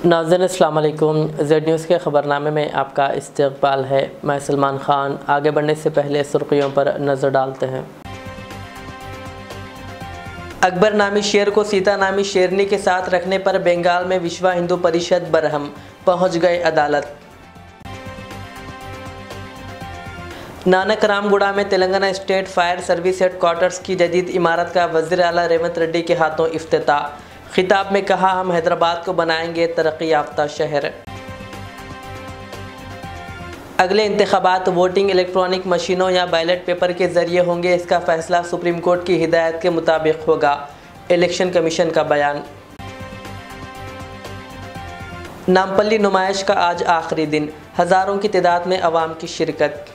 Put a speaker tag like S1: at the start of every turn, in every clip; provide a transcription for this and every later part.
S1: नाज़रीन अस्सलाम वालेकुम। ज़ेड न्यूज़ के ख़बरनामे में आपका इस्तक़बाल है। मैं सलमान ख़ान। आगे बढ़ने से पहले सुर्खियों पर नज़र डालते हैं। अकबर नामी शेर को सीता नामी शेरनी के साथ रखने पर बंगाल में विश्व हिंदू परिषद बरहम, पहुंच गए अदालत। नानक रामगुड़ा में Telangana state fire service headquarters की जदीद इमारत का वज़ीर आला रेवंत रेड्डी के हाथों इफ्तिताह। खिताब में कहा, हम हैदराबाद को बनाएंगे तरक्की याफ्ता शहर। अगले इंतखाबात वोटिंग इलेक्ट्रॉनिक मशीनों या बैलेट पेपर के जरिए होंगे, इसका फैसला सुप्रीम कोर्ट की हिदायत के मुताबिक होगा। इलेक्शन कमीशन का बयान। नामपल्ली नुमाइश का आज आखिरी दिन, हज़ारों की तादाद में अवाम की शिरकत।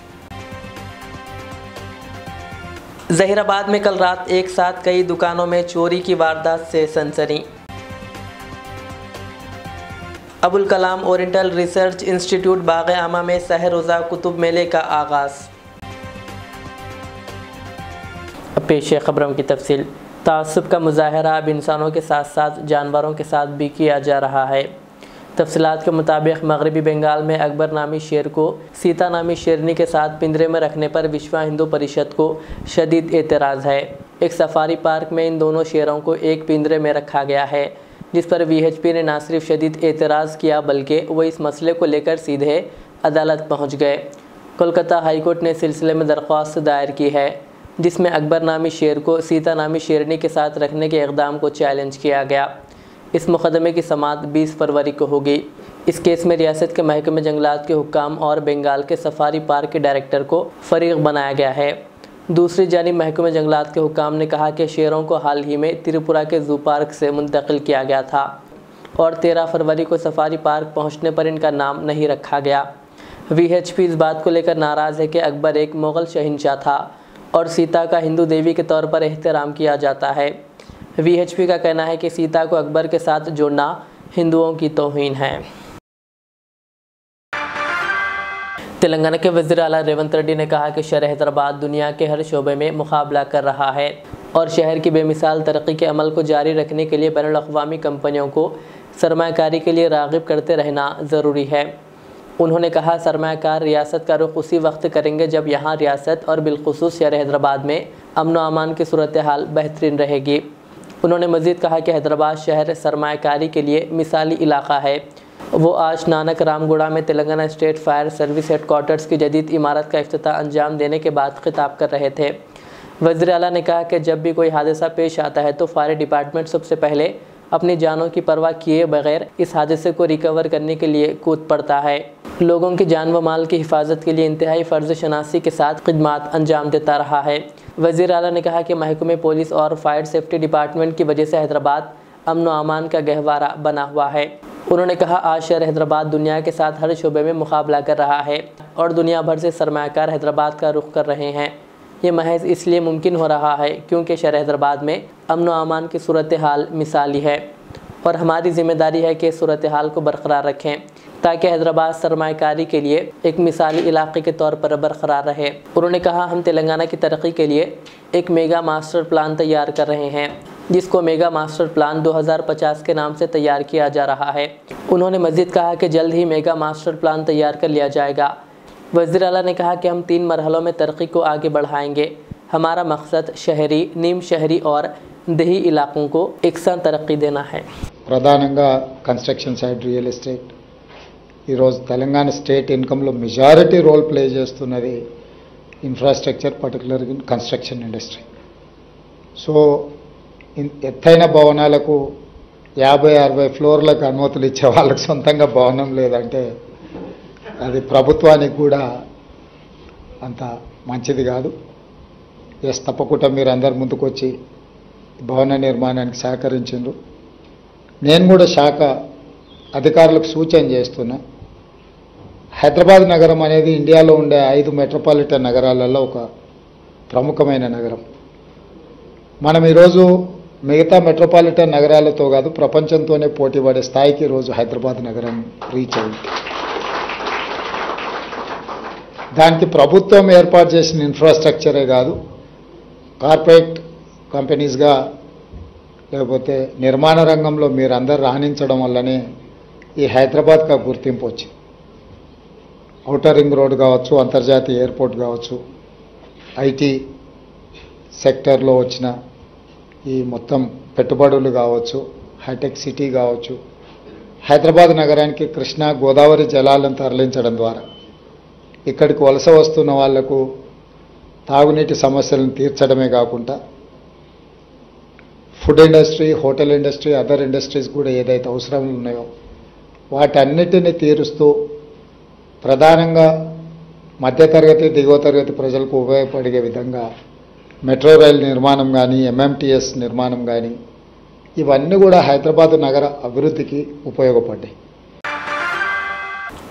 S1: जहीराबाद में कल रात एक साथ कई दुकानों में चोरी की वारदात से सनसनी। Abul Kalam oriental research institute बाग़ आमा में सहर रोज़ा कुतुब मेले का आगाज़। पेश खबरों की तफसील। तासुब का मुजाहरा अब इंसानों के साथ साथ जानवरों के साथ भी किया जा रहा है। तफसीलात के मुताबिक मगरबी बंगाल में अकबर नामी शेर को सीता नामी शेरनी के साथ पिंजरे में रखने पर विश्व हिंदू परिषद को शदीद एतराज़ है। एक सफारी पार्क में इन दोनों शेरों को एक पिंजरे में रखा गया है, जिस पर वीएचपी ने न सिर्फ शदीद एतराज़ किया बल्कि वो इस मसले को लेकर सीधे अदालत पहुँच गए। कोलकाता हाई कोर्ट ने सिलसिले में दरख्वास्त दायर की है, जिसमें अकबर नामी शेर को सीता नामी शेरनी के साथ रखने के इक़दाम को चैलेंज किया गया। इस मुकदमे की समाअत 20 फरवरी को होगी। इस केस में रियासत के महकमे जंगलात के हुक्काम और बंगाल के सफारी पार्क के डायरेक्टर को फरीक बनाया गया है। दूसरी जानिब महकमे जंगलात के हुक्काम ने कहा कि शेरों को हाल ही में त्रिपुरा के जू पार्क से मुंतकिल किया गया था और 13 फरवरी को सफारी पार्क पहुंचने पर इनका नाम नहीं रखा गया। वीएचपी इस बात को लेकर नाराज़ है कि अकबर एक मुग़ल शहंशाह था और सीता का हिंदू देवी के तौर पर एहतराम किया जाता है। वीएचपी का कहना है कि सीता को अकबर के साथ जोड़ना हिंदुओं की तौहीन है। तेलंगाना के वज़ीर आला रेवंत रेड्डी ने कहा कि शहर हैदराबाद दुनिया के हर शोबे में मुकाबला कर रहा है और शहर की बेमिसाल तरक्की के अमल को जारी रखने के लिए बैनुल-अक़वामी कंपनियों को सरमायाकारी के लिए राग़िब करते रहना ज़रूरी है। उन्होंने कहा, सरमायाकार रियासत का रुख उसी वक्त करेंगे जब यहाँ रियासत और बिलखुसूस शहर हैदराबाद में अमन व अमान की सूरत हाल बेहतरीन रहेगी। उन्होंने मज़ीद कहा कि हैदराबाद शहर सरमायाकारी के लिए मिसाली इलाक़ा है। वो आज नानक रामगुड़ा में Telangana state fire service headquarters की जदीद इमारत का इफ्तिताह अंजाम देने के बाद खिताब कर रहे थे। वज़ीर आला ने कहा कि जब भी कोई हादसा पेश आता है तो फायर डिपार्टमेंट सबसे पहले अपनी जानों की परवाह किए बगैर इस हादसे को रिकवर करने के लिए कूद पड़ता है। लोगों की जान व माल की हिफाजत के लिए इंतहाई फ़र्ज़ शनासी के साथ खिदमात अंजाम देता रहा है। वज़ीर आला ने कहा कि महकमे पुलिस और फायर सेफ्टी डिपार्टमेंट की वजह से हैदराबाद अमन व अमान का गहवारा बना हुआ है। उन्होंने कहा, आज शहर हैदराबाद दुनिया के साथ हर शोबे में मुकाबला कर रहा है और दुनिया भर से सरमायाकार हैदराबाद का रुख कर रहे हैं। ये महज इसलिए मुमकिन हो रहा है क्योंकि शहर हैदराबाद में अमन व अमान की सूरत हाल मिसाली है और हमारी ज़िम्मेदारी है कि सूरत हाल को बरकरार रखें ताकि हैदराबाद सरमायाकारी के लिए एक मिसाली इलाके के तौर पर बरकरार रहे। उन्होंने कहा, हम तेलंगाना की तरक्की के लिए एक मेगा मास्टर प्लान तैयार कर रहे हैं, जिसको मेगा मास्टर प्लान 2050 के नाम से तैयार किया जा रहा है। उन्होंने मज़ीद कहा कि जल्द ही मेगा मास्टर प्लान तैयार कर लिया जाएगा। वज़ीर आला ने कहा कि हम 3 मरहलों में तरक्की को आगे बढ़ाएंगे। हमारा मकसद शहरी, नीम शहरी और देही इलाकों को एकसा तरक्की देना है।
S2: ప్రధానంగా కన్స్ట్రక్షన్ సైడ్ రియల్ ఎస్టేట్ ఈరోజు తెలంగాణ స్టేట్ ఇన్కంలో మెజారిటీ రోల్ ప్లే చేస్తున్నది infrastructure, particular construction industry. So ఎత్తైన భవనాలకు 50-60 ఫ్లోర్లకు అనుమతులు ఇచ్చే వాళ్ళకి సొంతంగా భవనం లేదంటే అది ప్రభుత్వానికి కూడా అంత మంచిది కాదు. ఎస్, తప్పకుండా మీరు అందరి ముందుకు వచ్చి భవన నిర్మాణానికి సహకరించారు. నేను కూడా శాఖ అధికారులకు సూచన చేస్తున్నా, హైదరాబాద్ నగరం అనేది ఇండియాలో ఉండే 5 మెట్రోపాలిటన్ నగరాలలో ఒక ప్రముఖమైన నగరం. మనం ఈరోజు మిగతా మెట్రోపాలిటన్ నగరాలతో కాదు, ప్రపంచంతోనే పోటీ పడే స్థాయికి ఈరోజు హైదరాబాద్ నగరం రీచ్ అయింది. దానికి ప్రభుత్వం ఏర్పాటు చేసిన ఇన్ఫ్రాస్ట్రక్చరే కాదు, కార్పొరేట్ కంపెనీస్గా లేకపోతే నిర్మాణ రంగంలో మీరందరూ రాణించడం వల్లనే ఈ హైదరాబాద్ కా గుర్తింపు వచ్చింది. ఔటర్ రింగ్ రోడ్ కావచ్చు, అంతర్జాతీయ ఎయిర్పోర్ట్ కావచ్చు, ఐటీ సెక్టర్లో వచ్చిన ఈ మొత్తం పెట్టుబడులు కావచ్చు, హైటెక్ సిటీ కావచ్చు, హైదరాబాద్ నగరానికి కృష్ణా గోదావరి జలాలను తరలించడం ద్వారా ఇక్కడికి వలస వస్తున్న వాళ్లకు తాగునీటి సమస్యలను తీర్చడమే కాకుండా food industry, hotel industry, other industries కూడా ఏదైతే అవసరాలు ఉన్నాయో వాటన్నిటిని తీరుస్తూ ప్రధానంగా మధ్యతరగతి, దిగువ తరగతి ప్రజలకు ఉపయోగపడే విధంగా మెట్రో రైల్ నిర్మాణం కానీ, ఎంఎంటీఎస్ నిర్మాణం కానీ ఇవన్నీ కూడా హైదరాబాద్ నగర అభివృద్ధికి ఉపయోగపడ్డాయి.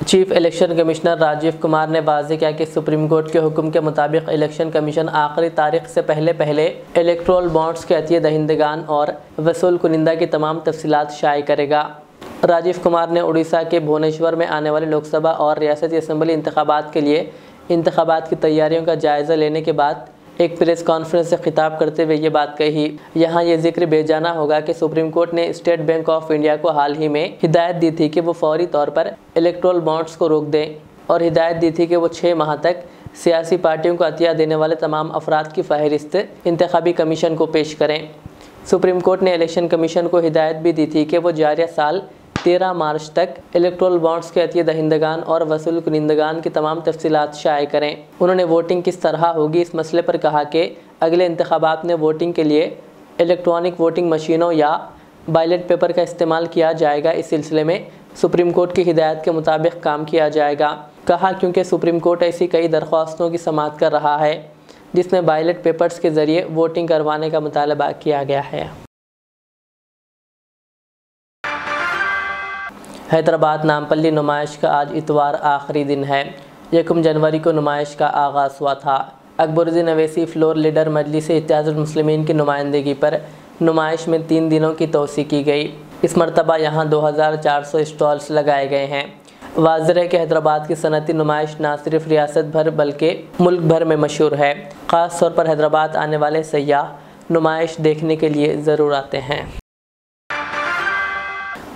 S1: Chief election commissioner Rajiv Kumar ने वाज़े किया कि सुप्रीम कोर्ट के हुक्म के मुताबिक इलेक्शन कमीशन आखिरी तारीख से पहले इलेक्ट्रोल बॉन्ड्स के अतिय दहिंदगान और वसूल कुनिंदा की तमाम तफसीलात शाये करेगा. राजीव कुमार ने उड़ीसा के भुवनेश्वर में आने वाले लोकसभा और रियासती असम्बली इंतखाबात के लिए इंतखाबात की तैयारियों का जायज़ा लेने के बाद एक प्रेस कॉन्फ्रेंस से खिताब करते हुए ये बात कही. यहाँ ये जिक्र बेजाना होगा कि सुप्रीम कोर्ट ने स्टेट बैंक ऑफ इंडिया को हाल ही में हिदायत दी थी कि वो फौरी तौर पर इलेक्ट्रोल बॉन्ड्स को रोक दें और हिदायत दी थी कि वो 6 माह तक सियासी पार्टियों को अतिया देने वाले तमाम अफराद की फहरिस्त इंतखाबी कमीशन को पेश करें. सुप्रीम कोर्ट ने इलेक्शन कमीशन को हिदायत भी दी थी कि वो जारिया साल 13 मार्च तक इलेक्ट्रोल बॉन्ड्स के अतिय दहिंदगान और वसूल कुनिंदगान की तमाम तफसीलात शाये करें. उन्होंने वोटिंग किस तरह होगी इस मसले पर कहा कि अगले इंतखाबात में वोटिंग के लिए इलेक्ट्रॉनिक वोटिंग मशीनों या बैलेट पेपर का इस्तेमाल किया जाएगा. इस सिलसिले में सुप्रीम कोर्ट की हिदायत के मुताबिक काम किया जाएगा. कहा क्योंकि सुप्रीम कोर्ट ऐसी कई दरख्वास्तों की समाअत कर रहा है जिसमें बैलेट पेपर्स के ज़रिए वोटिंग करवाने का मुतालबा किया गया है. हैदराबाद नामपल्ली नुमाइश का आज इतवार आखिरी दिन है. 1 जनवरी को नुमाइश का आगाज़ हुआ था. अकबरुद्दीन अवैसी फ्लोर लीडर मजलिस इत्तेहादुल मुस्लिमीन की नुमाइंदगी पर नुमाइश में 3 दिनों की तोसी की गई. इस मरतबा यहाँ 2400 स्टॉल्स लगाए गए हैं. वाज़ेह है कि हैदराबाद की सनती नुमाइश ना सिर्फ रियासत भर बल्कि मुल्क भर में मशहूर है. ख़ास तौर पर हैदराबाद आने वाले सयाह नुमाइश देखने के लिए ज़रूर आते हैं.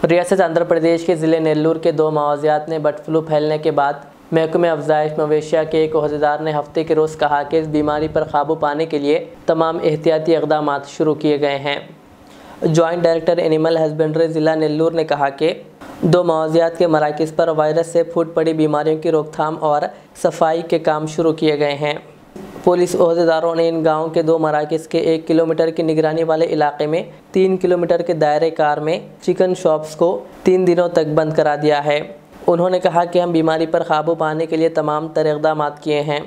S1: रियासत आंध्र प्रदेश के ज़िले नेल्लूर के 2 मवाज़ियात ने बर्ड फ्लू फैलने के बाद महकमे अफजाइश मवेशिया के एक अहदेदार ने हफ्ते के रोज़ कहा कि इस बीमारी पर काबू पाने के लिए तमाम एहतियाती इक़दामात शुरू किए गए हैं. जॉइंट डायरेक्टर एनिमल हस्बेंड्री ज़िला नेल्लूर ने कहा कि 2 मवाज़ियात के मराकज़ पर वायरस से फूट पड़ी बीमारियों की रोकथाम और सफाई के काम शुरू किए गए हैं. पुलिस अहदेदारों ने इन गाँव के 2 मराकज़ के 1 किलोमीटर की निगरानी वाले इलाके में 3 किलोमीटर के दायरे कार में चिकन शॉप्स को 3 दिनों तक बंद करा दिया है. उन्होंने कहा कि हम बीमारी पर काबू पाने के लिए तमाम तरह इक़दामात किए हैं.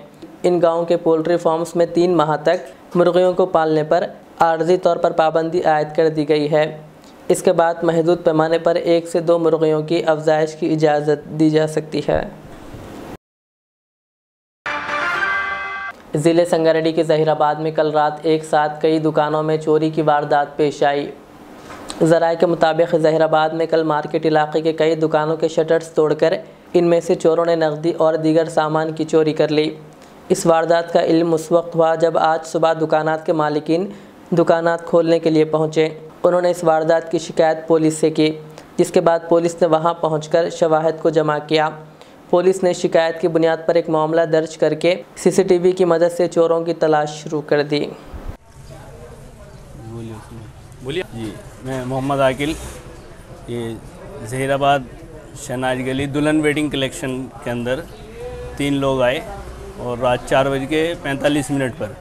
S1: इन गाँव के पोल्ट्री फार्म्स में 3 माह तक मुर्गियों को पालने पर आर्जी तौर पर पाबंदी आयद कर दी गई है. इसके बाद महदूद पैमाने पर 1 से 2 मुर्गियों की अफजाइश की इजाज़त दी जा सकती है. ज़िले संगारेड्डी के ज़हीराबाद में कल रात एक साथ कई दुकानों में चोरी की वारदात पेश आई. ज़राए के मुताबिक ज़हीराबाद में कल मार्केट इलाके के कई दुकानों के शटर्स तोड़कर इनमें से चोरों ने नकदी और दीगर सामान की चोरी कर ली. इस वारदात का इल्म उस वक्त हुआ जब आज सुबह दुकानात के मालिकीन दुकानात खोलने के लिए पहुँचे. उन्होंने इस वारदात की शिकायत पुलिस से की, जिसके बाद पुलिस ने वहाँ पहुँचकर शवाहिद को जमा किया. पुलिस ने शिकायत की बुनियाद पर एक मामला दर्ज करके CCTV की मदद से चोरों की तलाश शुरू कर दी.
S3: बोलिए जी, मैं मोहम्मद आकिल, ये ज़हीराबाद शहनाज गली दुल्हन वेडिंग कलेक्शन के अंदर 3 लोग आए और रात 4:45 पर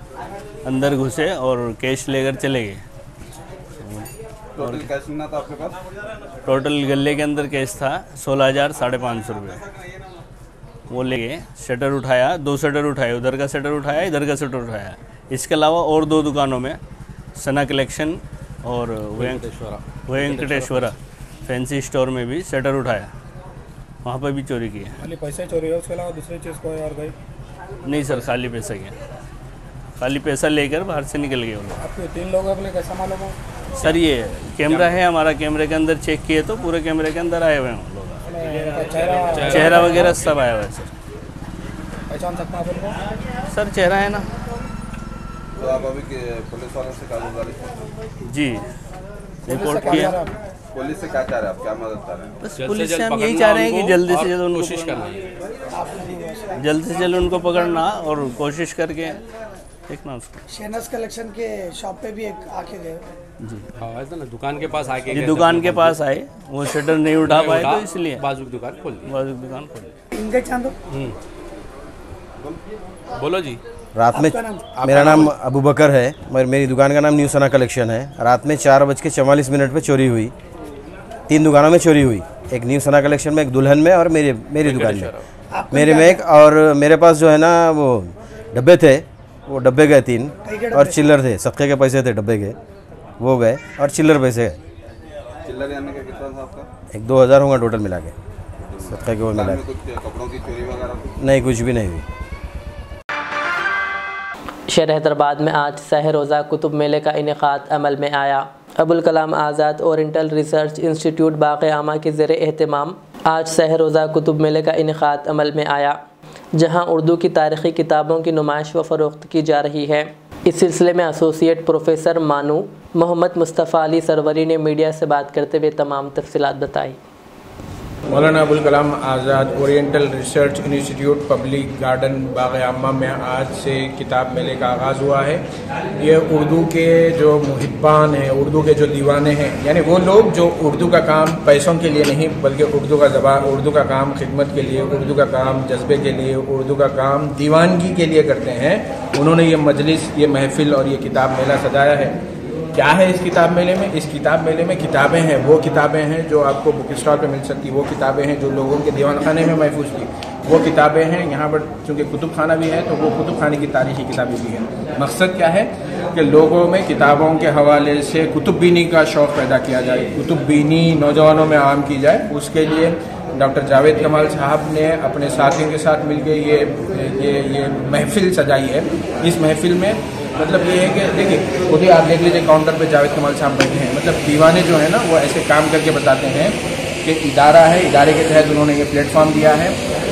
S3: अंदर घुसे और कैश लेकर चले गए.
S4: टोटल कैश मिला था आपके पास?
S3: टोटल गले के अंदर कैश था 16,500 रुपये. वो ले गए. शटर उठाया, 2 शटर उठाए, उधर का शटर उठाया, इधर का शटर उठाया. इसके अलावा और 2 दुकानों में सना कलेक्शन और वेंकटेश्वरा फैंसी स्टोर में भी शटर उठाया, वहाँ पर भी चोरी की है.
S4: खाली पैसा चोरी है, उसके अलावा दूसरी चीज़ कोई और गई?
S3: नहीं सर, खाली पैसा गया. खाली पैसा लेकर बाहर से निकल गए वो लोग.
S4: आपके 3 लोग अपने कैसा मालूम हो?
S3: सर ये कैमरा है हमारा, कैमरे के अंदर चेक किए तो पूरे कैमरे के अंदर आए हुए हैं लोग. चेहरा वगैरह सब आया हुआ है सर.
S4: पहचान सकते हैं आप उनको?
S3: सर चेहरा है ना.
S4: तो आप अभी पुलिस वालों से काबू?
S3: जी रिपोर्ट किया.
S5: पुलिस से क्या चाह रहे हैं आप, क्या मदद चाह रहे हैं?
S3: बस पुलिस से हम यही चाह रहे हैं कि जल्दी से जल्द उनको कोशिश करना, जल्द से जल्द उनको पकड़ना और कोशिश करके देखना उसको।
S6: शहनाज कलेक्शन के शॉप पे भी एक आके गए
S3: जी
S7: हाँ, ऐसा ना दुकान के पास आके
S3: ये दुकान के पास आए, वो शटर नहीं उठा पाए तो इसलिए
S7: बाजू की दुकान खोल दी।
S3: बाजू की दुकान खोली।
S6: इनके चांदो
S7: बोलो जी।
S8: रात में मेरा नाम अबू बकर है, मगर मेरी दुकान का नाम न्यू सना कलेक्शन है। रात में 4:44 पे चोरी हुई। 3 दुकानों में चोरी हुई, एक न्यू सना कलेक्शन में, एक दुल्हन में और मेरी दुकान में। मेरे में एक, और मेरे पास जो है ना वो डब्बे थे, वो डब्बे गए 3, और चिल्लर थे, सख्ते के पैसे थे डब्बे के, वो गए, और चिल्लर पैसे गए।
S5: चिल्लर यानी कि कितना था आपका?
S8: एक 2000 होगा टोटल मिला के, सख्ते के वो मिला के।
S5: कुछ कपड़ों की चोरी वगैरह
S8: नहीं, कुछ भी नहीं हुई।
S1: शहर हैदराबाद में आज सह रोज़ा कुतुब मेले का इनेकाद अमल में आया। Abul Kalam Azad oriental research institute बाग़ आमा के ज़ेर एहतमाम आज सह रोज़ा कुतुब मेले का इनेकाद अमल में आया, जहां उर्दू की तारीख़ी किताबों की नुमाइश व फ़रोख्त की जा रही है। इस सिलसिले में एसोसिएट प्रोफेसर मानू मोहम्मद मुस्तफ़ा अली सरवरी ने मीडिया से बात करते हुए तमाम तफसीलात बताई।
S9: Maulana Abul Kalam Azad oriental research institute public garden Bagh Aama में आज से किताब मेले का आगाज़ हुआ है। ये उर्दू के जो मुहिब्बान हैं, उर्दू के जो दीवाने हैं, यानी वो लोग जो उर्दू का काम पैसों के लिए नहीं, बल्कि उर्दू का काम खिदमत के लिए, उर्दू का काम जज्बे के लिए, उर्दू का काम दीवानगी के लिए करते हैं, उन्होंने ये मजलिस, ये महफिल और ये किताब मेला सजाया है। क्या है इस किताब मेले में? इस किताब मेले में किताबें हैं, वो किताबें हैं जो आपको बुक स्टॉल पे मिल सकती, वो किताबें हैं जो लोगों के दीवान खाने में महफूज थी, वो किताबें हैं। यहाँ पर चूँकि कुतुब खाना भी है तो वो कुतुब खाने की तारीखी किताबें भी हैं। मकसद क्या है कि लोगों में किताबों के हवाले से कुतुब बीनी का शौक़ पैदा किया जाए, कुतुब बीनी नौजवानों में आम की जाए। उसके लिए डॉक्टर जावेद कमाल साहब ने अपने साथियों के साथ मिलकर ये महफिल सजाई है। इस महफिल में मतलब ये है कि देखिए, खुद ही आप देख लीजिए, काउंटर पे जावेद कमाल साहब बैठे हैं। मतलब दीवाने जो है ना, वो ऐसे काम करके बताते हैं कि इदारा है, इदारे के तहत उन्होंने ये प्लेटफॉर्म दिया है,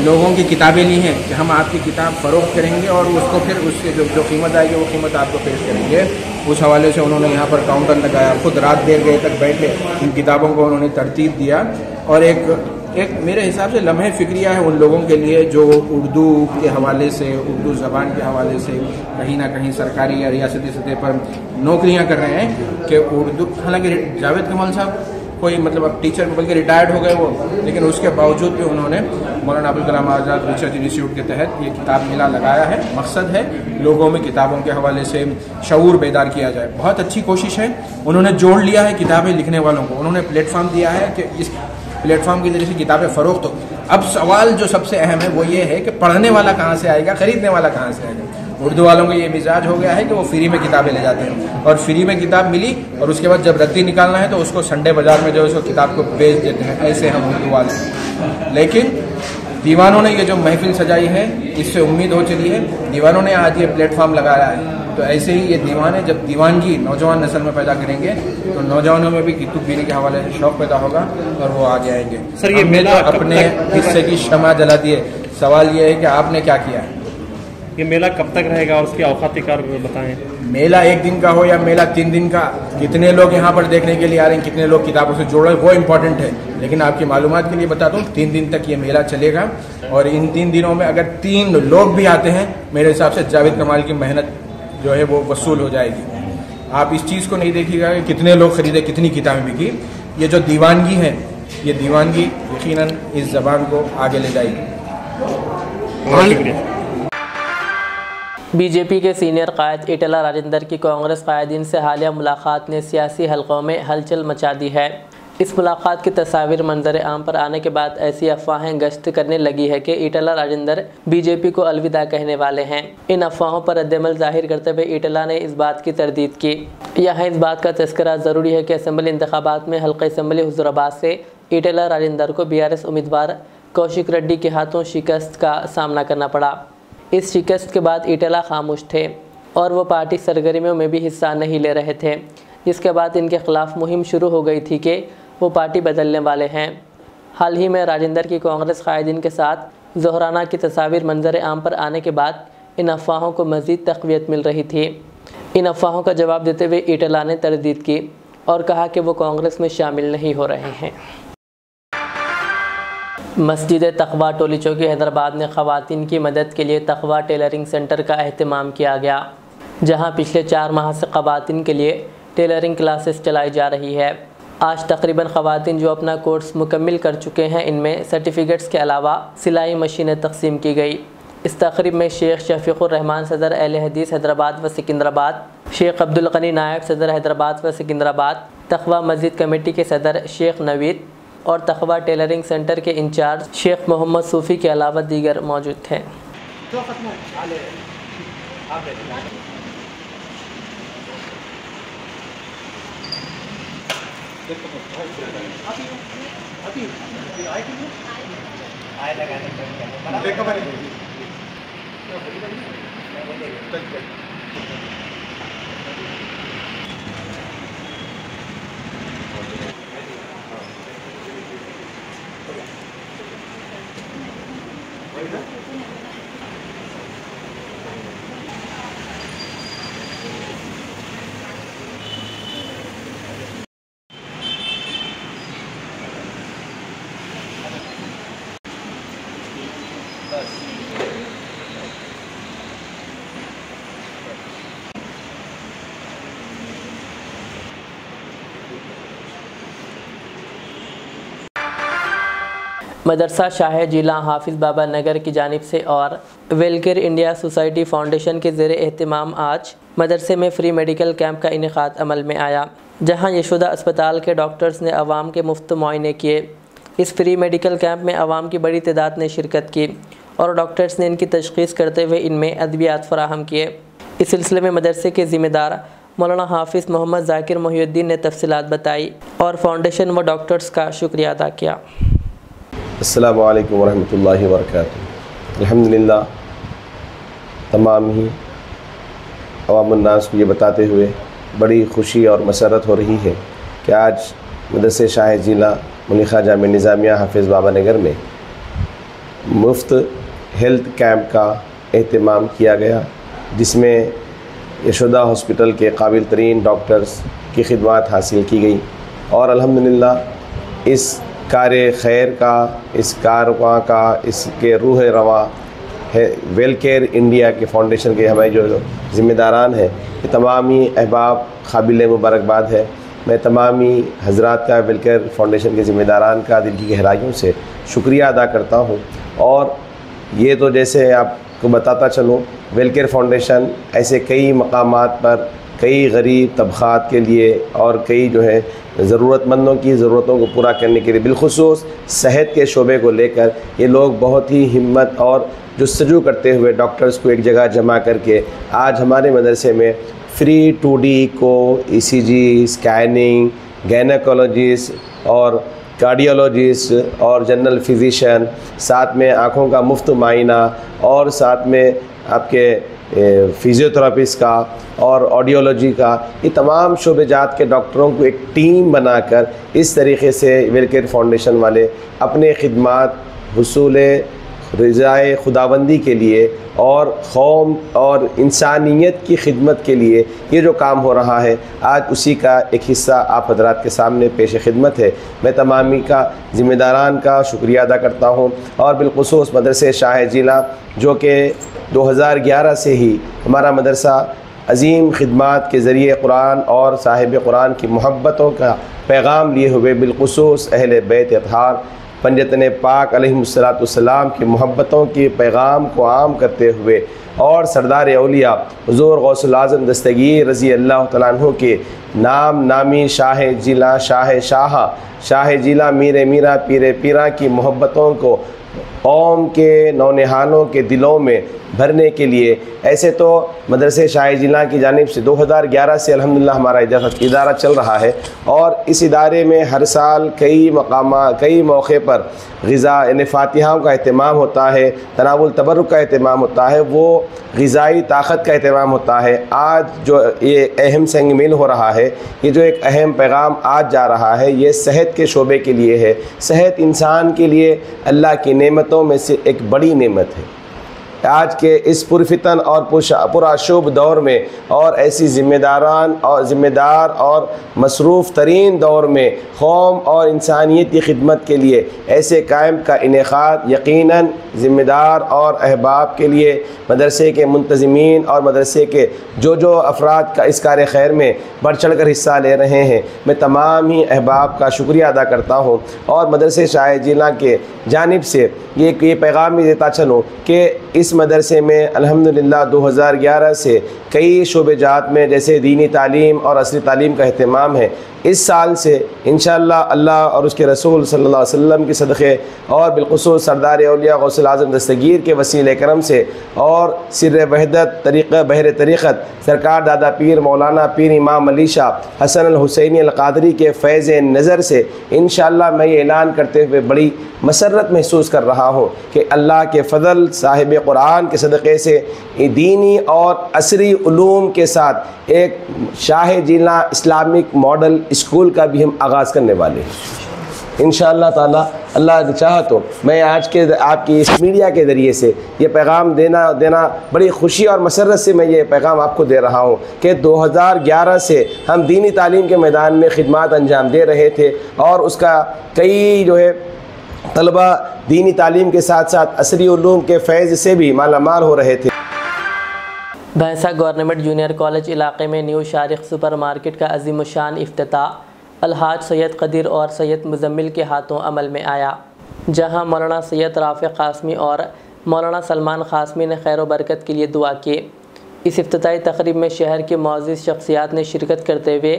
S9: लोगों की किताबें ली हैं कि हम आपकी किताब फ़रोख्त करेंगे और उसको फिर उसके जो कीमत आएगी वो कीमत आपको पेश करेंगे। उस हवाले से उन्होंने यहाँ पर काउंटर लगाया, खुद रात देर गए तक बैठे, इन किताबों को उन्होंने तरतीब दिया। और एक मेरे हिसाब से लम्हे फ़िक्रिया है उन लोगों के लिए जो उर्दू के हवाले से, उर्दू ज़बान के हवाले से कहीं ना कहीं सरकारी या रियासती सतह पर नौकरियां कर रहे हैं कि उर्दू, हालांकि जावेद कमाल साहब कोई मतलब अब टीचर बल्कि रिटायर्ड हो गए वो, लेकिन उसके बावजूद भी उन्होंने मौलाना अबुल कलाम आज़ाद रिसर्च इंस्टीट्यूट के तहत ये किताब मेला लगाया है। मकसद है लोगों में किताबों के हवाले से शऊर बेदार किया जाए। बहुत अच्छी कोशिश है। उन्होंने जोड़ लिया है किताबें लिखने वालों को, उन्होंने प्लेटफॉर्म दिया है कि इस प्लेटफॉर्म के जरिए से किताबें फ़रोख्त हो। अब सवाल जो सबसे अहम है वो ये है कि पढ़ने वाला कहाँ से आएगा, ख़रीदने वाला कहाँ से आएगा। उर्दू वालों का ये मिजाज हो गया है कि वो फ्री में किताबें ले जाते हैं, और फ्री में किताब मिली और उसके बाद जब रद्दी निकालना है तो उसको संडे बाज़ार में जो है उसको किताब को बेच देते हैं। ऐसे हम उर्दू वाले हैं। लेकिन दीवानों ने ये जो महफिल सजाई है, इससे उम्मीद हो चली है, दीवानों ने आज ये प्लेटफॉर्म लगाया है, तो ऐसे ही ये दीवाने जब दीवानगी नौजवान नस्ल में पैदा करेंगे तो नौजवानों में भी कुतुब बीनी के हवाले से शौक़ पैदा होगा और वो आगे आएंगे।
S7: सर, ये मेला
S9: अपने हिस्से की शमा जला दिए। सवाल ये है कि आपने क्या किया है?
S7: ये मेला कब तक रहेगा और उसकी औकाती कार बताएं।
S9: मेला 1 दिन का हो या मेला 3 दिन का, कितने लोग यहाँ पर देखने के लिए आ रहे हैं, कितने लोग किताबों से जुड़ रहे हैं, वो इम्पोर्टेंट है। लेकिन आपकी मालूमात के लिए बता दूं, 3 दिन तक ये मेला चलेगा और इन 3 दिनों में अगर 3 लोग भी आते हैं, मेरे हिसाब से जावेद कमाल की मेहनत जो है वो वसूल हो जाएगी। आप इस चीज़ को नहीं देखिएगा कि कितने लोग खरीदे, कितनी किताबें बिकी। ये जो दीवानगी है, ये दीवानगी यकीनन इस ज़बान को आगे ले जाएगी।
S1: बीजेपी के सीनियर कायद ईटला राजेंद्र की कांग्रेस कायदीन से हालिया मुलाकात ने सियासी हलकों में हलचल मचा दी है। इस मुलाकात की तस्वीर मंजर आम पर आने के बाद ऐसी अफवाहें गश्त करने लगी है कि ईटला राजेंद्र बीजेपी को अलविदा कहने वाले हैं। इन अफवाहों पर रद्दमल जाहिर करते हुए ईटला ने इस बात की तरदीद की। यहाँ इस बात का तस्करा ज़रूरी है कि असम्बली इंतखाबात में हल्का असम्बली हुज़ूराबाद से ईटला राजेंद्र को BRS उम्मीदवार कौशिक रेड्डी के हाथों शिकस्त का सामना करना पड़ा। इस शिकस्त के बाद ईटला खामोश थे और वो पार्टी सरगर्मियों में भी हिस्सा नहीं ले रहे थे, जिसके बाद इनके खिलाफ मुहिम शुरू हो गई थी कि वो पार्टी बदलने वाले हैं। हाल ही में राजेंद्र की कांग्रेस कायदीन के साथ ज़ोहराना की तस्वीर मंजर आम पर आने के बाद इन अफवाहों को मज़ीद तक़वियत मिल रही थी। इन अफवाहों का जवाब देते हुए ईटला ने तरदीद की और कहा कि वो कांग्रेस में शामिल नहीं हो रहे हैं। मस्जिद तकवा टोली चौकी हैदराबाद में ख़वातीन की मदद के लिए तकवा टेलरिंग सेंटर का अहतमाम किया गया, जहां पिछले 4 माह से ख़वातीन के लिए टेलरिंग क्लासेस चलाई जा रही है। आज तकरीबन ख़वातीन जो अपना कोर्स मुकम्मिल कर चुके हैं, इनमें सर्टिफ़िकेट्स के अलावा सिलाई मशीनें तकसीम की गई। इस तकरीब में शेख शफीकुर रहमान सदर अहले हदीस हैदराबाद व सिकंदराबाद, शेख अब्दुल गनी नायब सदर हैदराबाद व सिकंदराबाद, तकवा मस्जिद कमेटी के सदर शेख नवीद और तकवा टेलरिंग सेंटर के इंचार्ज शेख मोहम्मद सूफ़ी के अलावा दीगर मौजूद थे। मदरसा शाह जिला हाफिज़ बाबा नगर की जानिब से और वेलकेयर इंडिया सोसाइटी फाउंडेशन के ज़ेर एहतमाम आज मदरसे में फ्री मेडिकल कैंप का इनेकाद अमल में आया, जहां यशोदा अस्पताल के डॉक्टर्स ने आवाम के मुफ्त मुआयने किए। इस फ्री मेडिकल कैंप में आवाम की बड़ी तादाद ने शिरकत की और डॉक्टर्स ने इनकी तशख़ीस करते हुए इनमें अद्वियात फराहम किए। इस सिलसिले में मदरसे के ज़िम्मेदार मौलाना हाफिज़ मोहम्मद ज़ाकिर मोहिउद्दीन ने तफसीलात बताई और फाउंडेशन व डॉक्टर्स का शुक्रिया अदा किया।
S10: अस्सलामु अलैकुम वरहमतुल्लाहि वबरकातुहू। अल्हम्दुलिल्लाह, तमाम ही अवामुन्नास को ये बताते हुए बड़ी खुशी और मसरत हो रही है कि आज मदरसे शाह जिला मुनीखा जामिया निज़ामिया हाफिज़ बाबा नगर में मुफ्त हेल्थ कैंप का एहतमाम किया गया, जिसमें यशोदा हॉस्पिटल के काबिल तरीन डॉक्टर्स की खिदमत हासिल की गई और अल्हम्दुलिल्लाह इस कार्य खैर का, इस कारवां का, इसके रूह रवा है वेलकेयर इंडिया के फाउंडेशन के हमारे जो ज़िम्मेदारान हैं, ये तमाम ही अहबाब काबिल मुबारकबाद है। मैं तमाम ही हज़रात का, वेलकेयर फाउंडेशन के ज़िम्मेदारान का दिल की गहराइयों से शुक्रिया अदा करता हूँ। और ये तो जैसे आपको बताता चलूँ, वेलकेयर फाउंडेशन ऐसे कई मकामात पर कई गरीब तबक़ात के लिए और कई जो है ज़रूरतमंदों की ज़रूरतों को पूरा करने के लिए, बिलखुसूस सेहत के शोबे को लेकर ये लोग बहुत ही हिम्मत और जुस्तजू करते हुए डॉक्टर्स को एक जगह जमा करके आज हमारे मदरसे में फ्री 2D को ECG, स्कैनिंग, गायनेकोलॉजिस्ट और कार्डियोलॉजिस्ट और जनरल फिजिशियन, साथ में आँखों का मुफ्त मायना और साथ में आपके फिज़ियोथेरापिस्ट का और ऑडियोलॉजी का, ये तमाम शोबेजात के डॉक्टरों को एक टीम बनाकर इस तरीक़े से वेलकेयर फाउंडेशन वाले अपने खिदमात हुसूल रज़ाए खुदाबंदी के लिए और कौम और इंसानियत की खिदमत के लिए ये जो काम हो रहा है, आज उसी का एक हिस्सा आप हजरात के सामने पेश खिदमत है। मैं तमामी का ज़िम्मेदारान का शुक्रिया अदा करता हूँ और बिलखुसूस मदरसे शाह जिला जो कि 2011 से ही हमारा मदरसा अज़ीम खिदमात के ज़रिए कुरान और साहिब कुरान की मोहब्बतों का पैगाम लिए हुए बिलखुसूस अहले बैत अतहार पंजतन पाक अलैहिस्सलाम की मोहब्बतों के पैगाम को आम करते हुए और सरदार औलिया हुज़ूर गौसुल आज़म दस्तगीर रज़ी अल्लाह तआला अन्हु के नाम नामी शाह जिला शाह जिला मीर मीरा पीर पीरा की मोहब्बतों को कौम के नौनिहालों के दिलों में भरने के लिए, ऐसे तो मदरसे शाह जिला की जानिब से 2011 से अल्हम्दुलिल्लाह हमारा इदारा चल रहा है और इस इदारे में हर साल कई मौक़े पर ग़िज़ा यानी फ़ातिहाओं का अहतमाम होता है, तनावुल तबर्रुक का अहतमाम होता है, वो ग़िज़ाई ताकत का अहतमाम होता है। आज जो ये अहम संग मिल हो रहा है, ये जो एक अहम पैगाम आज जा रहा है, ये सेहत के शोबे के लिए है। सेहत इंसान के लिए अल्लाह की नेमतों में से एक बड़ी नेमत है आज के इस पुरफितन और पुराशुभ दौर में और ऐसी ज़िम्मेदार और मसरूफ़ तरीन दौर में कौम और इंसानियत की खिदमत के लिए ऐसे कैंप का इनेकाद यकीनन ज़िम्मेदार और अहबाब के लिए मदरसे के मुंतज़मीन और मदरसे के जो अफराद का इस कार्य खैर में बढ़ चढ़ कर हिस्सा ले रहे हैं, मैं तमाम ही अहबाब का शुक्रिया अदा करता हूँ। और मदरसे शाह जिला के जानिब से ये पैगाम भी देता चलूँ कि इस मदरसे में अल्हम्दुलिल्लाह 2011 से कई शोबेजात में जैसे दीनी तालीम और असली तालीम का अहतमाम है। इस साल से इंशाअल्लाह अल्लाह और उसके रसूल सल्लल्लाहु अलैहि वसल्लम के सदक़े और बिलख़ुसूस सरदार औलिया गौसुल आज़म दस्तगीर के वसीले करम से और सिर्र वहदत तरीक़ा बहर तरीक़त सरकार दादा पीर मौलाना पीर इमाम अली शाह हसन अल हुसैनी अल क़ादरी के फ़ैज़ नज़र से इंशाअल्लाह मैं ये ऐलान करते हुए बड़ी मसरत महसूस कर रहा हूँ कि अल्लाह के फ़ज़ल साहिब कुरान के सदक़े से दीनी और असरी उलूम के साथ एक शाह जिला इस्लामिक मॉडल स्कूल का भी हम आगाज़ करने वाले हैं इंशाअल्लाह ताला। अल्लाह चाहा तो मैं आज के आपकी इस मीडिया के ज़रिए से ये पैगाम देना बड़ी खुशी और मसरत से मैं ये पैगाम आपको दे रहा हूँ कि 2011 से हम दीनी तालीम के मैदान में खिदमत अंजाम दे रहे थे और उसका कई जो है तलबा दीनी तालीम के साथ साथ असरी उलूम के फैज़ से भी मालामाल हो रहे थे।
S1: भैंसा गवर्नमेंट जूनियर कॉलेज इलाके में न्यू शारिक सुपर मार्केट का अज़ीमुशान इफ्तिताह अलहाज सैयद कदीर और सैयद मुजम्मिल के हाथों अमल में आया, जहां मौलाना सैयद राफ़े क़ासमी और मौलाना सलमान क़ासमी ने खैर व बरकत के लिए दुआ की। इस इफ्तिताही तक़रीब में शहर के मुअज़्ज़िज़ शख्सियात ने शिरकत करते हुए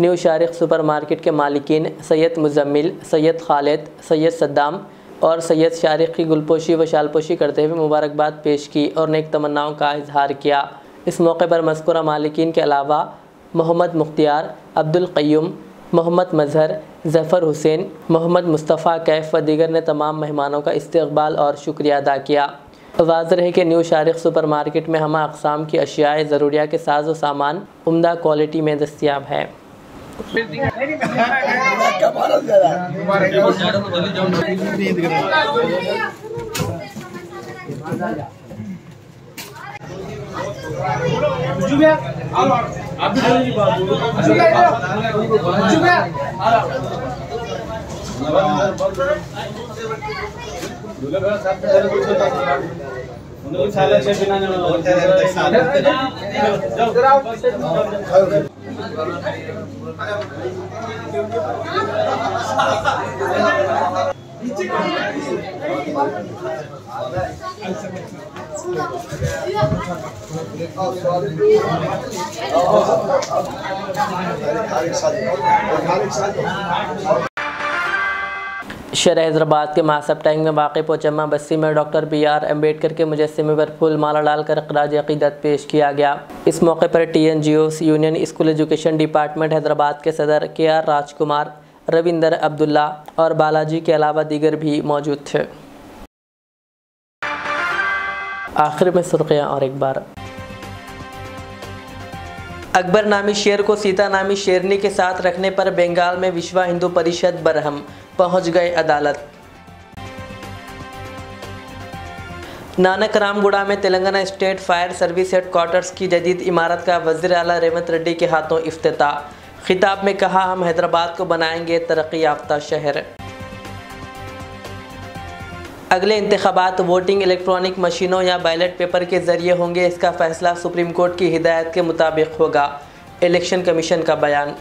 S1: न्यू शारिक सुपर मार्केट के मालिकीन सैयद मुजम्मिल, सैयद खालिद, सैयद सद्दाम और सैयद शारिक की गुलपोशी व शालपोशी करते हुए मुबारकबाद पेश की और नेक तमन्नाओं का इजहार किया। इस मौके पर मज़कूरा मालिकीन के अलावा मोहम्मद मुख्तियार, अब्दुल क़य्यूम, मोहम्मद मज़हर, ज़फ़र हुसैन, मोहम्मद मुस्तफ़ा कैफ व दीगर ने तमाम मेहमानों का इस्तक़बाल और शुक्रिया अदा किया। वाज़ेह है कि न्यू शारिक सुपर मार्केट में हमा अक़साम की अशियाए ज़रूरिया के साज़ो सामान उम्दा क्वालिटी में दस्तियाब है। शहर हैदराबाद के महासब टैंक में वाक़ पोचम्मा बस्ती में डॉक्टर BR अम्बेडकर के मुजस्समे पर फूल माला डालकर ख़राज अक़ीदत पेश किया गया। इस मौके पर TNGOs union school education department Hyderabad के सदर KR राजकुमार, रविंदर अब्दुल्ला और बालाजी के अलावा दीगर भी मौजूद थे। आखिर में सुर्खियाँ और एक बार। अकबर नामी शेर को सीता नामी शेरनी के साथ रखने पर बंगाल में विश्व हिंदू परिषद बरहम, पहुंच गए अदालत। नानक रामगुड़ा में Telangana state fire service headquarters की जदीद इमारत का वज़ीर आला रेवंत रेड्डी के हाथों इफ्तिताह। खिताब में कहा, हम हैदराबाद को बनाएंगे तरक्की याफ्ता शहर। अगले इंतखाबात वोटिंग इलेक्ट्रॉनिक मशीनों या बैलेट पेपर के जरिए होंगे, इसका फैसला सुप्रीम कोर्ट की हिदायत के मुताबिक होगा। इलेक्शन कमीशन का बयान।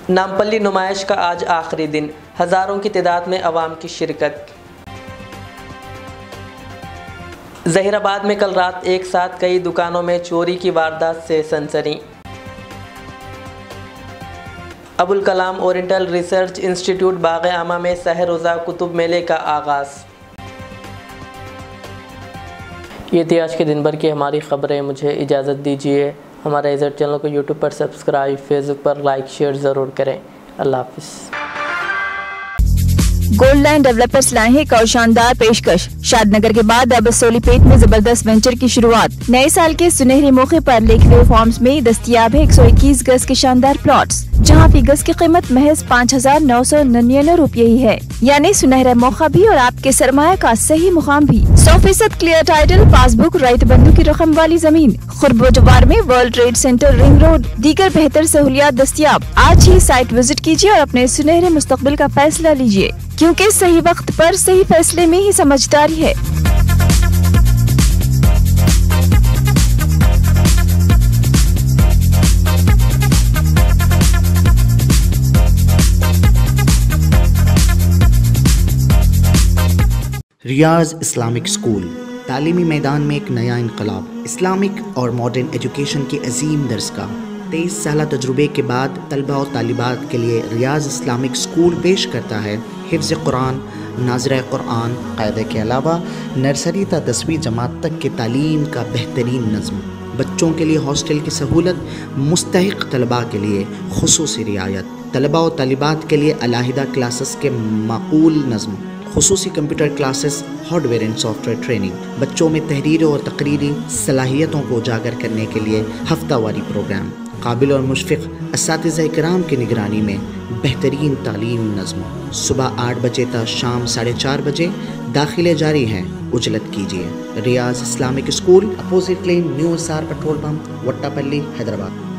S1: नामपल्ली नुमाइश का आज आखिरी दिन, हज़ारों की तादाद में अवाम की शिरकत। ज़हीराबाद में कल रात एक साथ कई दुकानों में चोरी की वारदात से सनसनी। Abul Kalam oriental research institute बाग़ आमा में सहर रोज़ा कुतुब मेले का आगाज़। ये थी आज के दिन भर की हमारी ख़बरें। मुझे इजाज़त दीजिए। हमारे इज़्ज़त चैनल को यूट्यूब पर सब्सक्राइब, फेसबुक पर लाइक शेयर ज़रूर करें। अल्लाह हाफ़िज़।
S11: गोल्ड लाइन डेवलपर्स लाए हैं एक और शानदार पेशकश। शादनगर के बाद अब सोलीपेट में जबरदस्त वेंचर की शुरुआत। नए साल के सुनहरे मौके पर लिखे हुए फॉर्म्स में दस्तयाब है 121 गज के शानदार प्लॉट्स। जहां फी गज की कीमत महज 5,999 रुपये ही है। यानी सुनहरा मौका भी और आपके सरमाया का सही मुकाम भी। 100% क्लियर टाइटल, पासबुक, राइट बंधु की रकम वाली जमीन खुरबो जवार में world trade centre, ring road, दीगर बेहतर सहूलियात दस्तियाब। आज ही साइट विजिट कीजिए और अपने सुनहरे मुस्तकबिल का फैसला लीजिए, क्योंकि सही वक्त पर सही फैसले में ही समझदारी है।
S12: रियाज इस्लामिक स्कूल, तालीमी मैदान में एक नया इनकलाब। इस्लामिक और मॉडर्न एजुकेशन की अजीम दरसगाह। 23 साल तजुर्बे के बाद तलबा और तालिबात के लिए रियाज इस्लामिक स्कूल पेश करता है हिफ्ज़ कुरान, नाज़िरा कुरान, कायदे के अलावा नर्सरी तक 10वीं जमात तक के तालीम का बेहतरीन नज़्म। बच्चों के लिए हॉस्टल की सहूलत, मुस्तहिक़ तलबा के लिए खुसूसी रियायत, तलबा और तालिबात के लिए अलहदा क्लासेस के माकूल नज़्म, खुसूसी computer classes, hardware and software training. बच्चों में तहरीर और तकरीरी सलाहियतों को उजागर करने के लिए हफ्तावारी प्रोग्राम। काबिल और मुशफ़िक़ असातिज़ा इकराम की निगरानी में बेहतरीन तालीम नज़्म। सुबह 8 बजे तक शाम 4:30 बजे दाखिले जारी हैं। उजलत कीजिए। Riyaz Islamic school, opposite lane, new SR petrol pump, Vattapalli, Hyderabad.